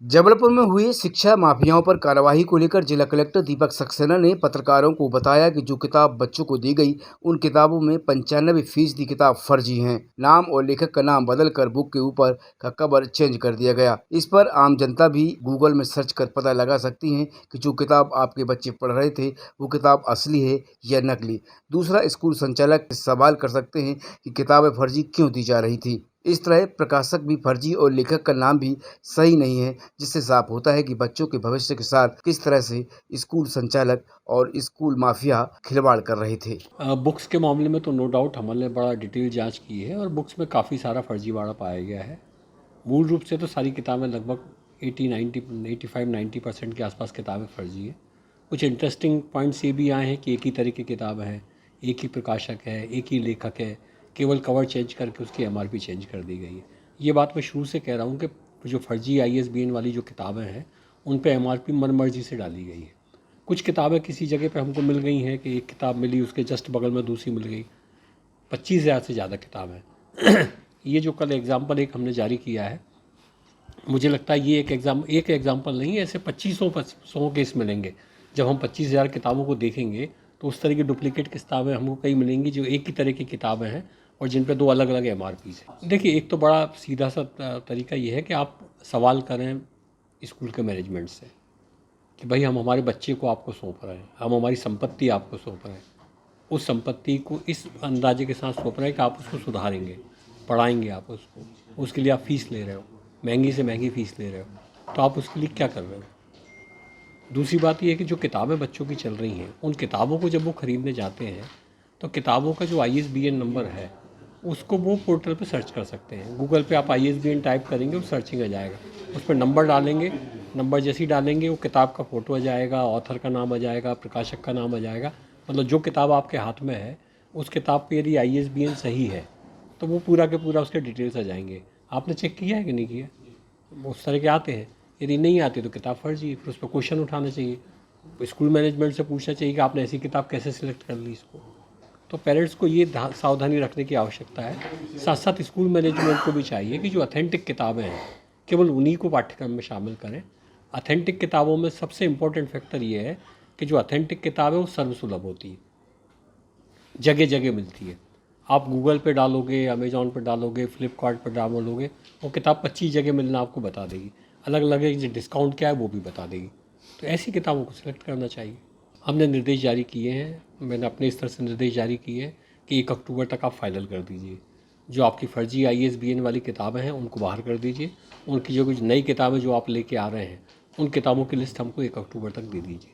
जबलपुर में हुई शिक्षा माफियाओं पर कार्रवाई को लेकर जिला कलेक्टर दीपक सक्सेना ने पत्रकारों को बताया कि जो किताब बच्चों को दी गई उन किताबों में 95% किताब फर्जी हैं। नाम और लेखक का नाम बदलकर बुक के ऊपर का कवर चेंज कर दिया गया। इस पर आम जनता भी गूगल में सर्च कर पता लगा सकती है कि जो किताब आपके बच्चे पढ़ रहे थे वो किताब असली है या नकली। दूसरा, स्कूल संचालक सवाल कर सकते हैं कि किताबें फर्जी क्यों दी जा रही थी। इस तरह प्रकाशक भी फर्जी और लेखक का नाम भी सही नहीं है, जिससे साफ होता है कि बच्चों के भविष्य के साथ किस तरह से स्कूल संचालक और स्कूल माफिया खिलवाड़ कर रहे थे। बुक्स के मामले में तो नो डाउट हमने बड़ा डिटेल जांच की है और बुक्स में काफ़ी सारा फर्जीवाड़ा पाया गया है। मूल रूप से तो सारी किताबें लगभग 85-90% के आसपास किताबें फर्जी हैं। कुछ इंटरेस्टिंग पॉइंट्स ये भी आए हैं कि एक ही तरह की किताब है, एक ही प्रकाशक है, एक ही लेखक है, केवल कवर चेंज करके उसकी MRP चेंज कर दी गई है। ये बात मैं शुरू से कह रहा हूँ कि जो फर्जी ISBN वाली जो किताबें हैं उन पे MRP मनमर्जी से डाली गई है। कुछ किताबें किसी जगह पे हमको मिल गई हैं कि एक किताब मिली, उसके जस्ट बगल में दूसरी मिल गई। 25,000 से ज़्यादा किताब है। ये जो कल एग्ज़ाम्पल एक हमने जारी किया है, मुझे लगता है ये एक एग्ज़ाम्पल नहीं, ऐसे 2500 केस मिलेंगे। जब हम 25,000 किताबों को देखेंगे तो उस तरह की डुप्लीकेट किताबें हमको कई मिलेंगी जो एक ही तरह की किताबें हैं और जिन पे 2 अलग-अलग MRPs हैं। देखिए, एक तो बड़ा सीधा सा तरीका ये है कि आप सवाल करें स्कूल के मैनेजमेंट से कि भाई हम हमारे बच्चे को आपको सौंप रहे हैं, हम हमारी संपत्ति आपको सौंप रहे हैं। उस संपत्ति को इस अंदाजे के साथ सौंप रहे हैं कि आप उसको सुधारेंगे, पढ़ाएंगे आप उसको, उसके लिए आप फ़ीस ले रहे हो, महंगी से महंगी फ़ीस ले रहे हो, तो आप उसके लिए क्या कर रहे हो। दूसरी बात यह है कि जो किताबें बच्चों की चल रही हैं उन किताबों को जब वो ख़रीदने जाते हैं तो किताबों का जो ISBN नंबर है उसको वो पोर्टल पे सर्च कर सकते हैं। गूगल पे आप ISBN टाइप करेंगे, वो सर्चिंग आ जाएगा, उस पर नंबर डालेंगे, नंबर जैसे ही डालेंगे वो किताब का फ़ोटो आ जाएगा, ऑथर का नाम आ जाएगा, प्रकाशक का नाम आ जाएगा। मतलब जो किताब आपके हाथ में है उस किताब पे यदि ISBN सही है तो वो पूरा के पूरा उसके डिटेल्स आ जाएंगे। आपने चेक किया है कि नहीं किया? उस तरह के आते हैं। यदि नहीं आती तो किताब फर्जी, फिर उस पर क्वेश्चन उठाना चाहिए। स्कूल मैनेजमेंट से पूछना चाहिए कि आपने ऐसी किताब कैसे सिलेक्ट कर ली इसको। तो पेरेंट्स को ये सावधानी रखने की आवश्यकता है। साथ साथ स्कूल मैनेजमेंट को भी चाहिए कि जो ऑथेंटिक किताबें हैं केवल उन्हीं को पाठ्यक्रम में शामिल करें। ऑथेंटिक किताबों में सबसे इम्पोर्टेंट फैक्टर ये है कि जो ऑथेंटिक किताब है वो सर्वसुलभ होती है, जगह जगह मिलती है। आप गूगल पे डालोगे, अमेज़ॉन पे डालोगे, फ्लिपकार्ट पर डालोगे, वो किताब 25 जगह मिलना आपको बता देगी। अलग अलग है, डिस्काउंट क्या है वो भी बता देगी। तो ऐसी किताबों को सिलेक्ट करना चाहिए। हमने निर्देश जारी किए हैं, मैंने अपने स्तर से निर्देश जारी किए हैं कि 1 अक्टूबर तक आप फाइनल कर दीजिए। जो आपकी फर्जी ISBN वाली किताबें हैं उनको बाहर कर दीजिए। उनकी जो कुछ नई किताबें जो आप लेके आ रहे हैं उन किताबों की लिस्ट हमको 1 अक्टूबर तक दे दीजिए।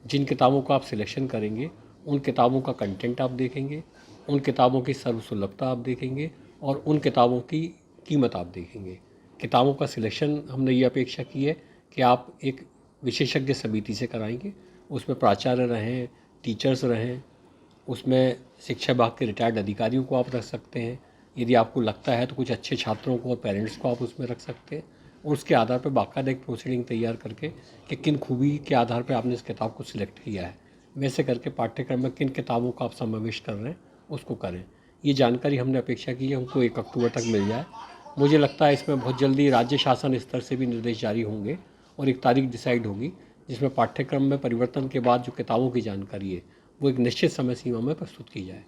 जिन किताबों का आप सिलेक्शन करेंगे उन किताबों का कंटेंट आप देखेंगे, उन किताबों की सर्वसुलभता आप देखेंगे और उन किताबों की कीमत आप देखेंगे। किताबों का सिलेक्शन हमने ये अपेक्षा की है कि आप एक विशेषज्ञ समिति से कराएंगे, उसमें प्राचार्य रहें, टीचर्स रहें, उसमें शिक्षा विभाग के रिटायर्ड अधिकारियों को आप रख सकते हैं। यदि आपको लगता है तो कुछ अच्छे छात्रों को और पेरेंट्स को आप उसमें रख सकते हैं और उसके आधार पर बाकायदा एक प्रोसीडिंग तैयार करके कि किन खूबी के आधार पर आपने इस किताब को सिलेक्ट किया है, वैसे करके पाठ्यक्रम में किन किताबों का आप समावेश कर रहे हैं उसको करें। ये जानकारी हमने अपेक्षा की है हमको 1 अक्टूबर तक मिल जाए। मुझे लगता है इसमें बहुत जल्दी राज्य शासन स्तर से भी निर्देश जारी होंगे और एक तारीख डिसाइड होगी जिसमें पाठ्यक्रम में परिवर्तन के बाद जो किताबों की जानकारी है वो एक निश्चित समय सीमा में प्रस्तुत की जाए।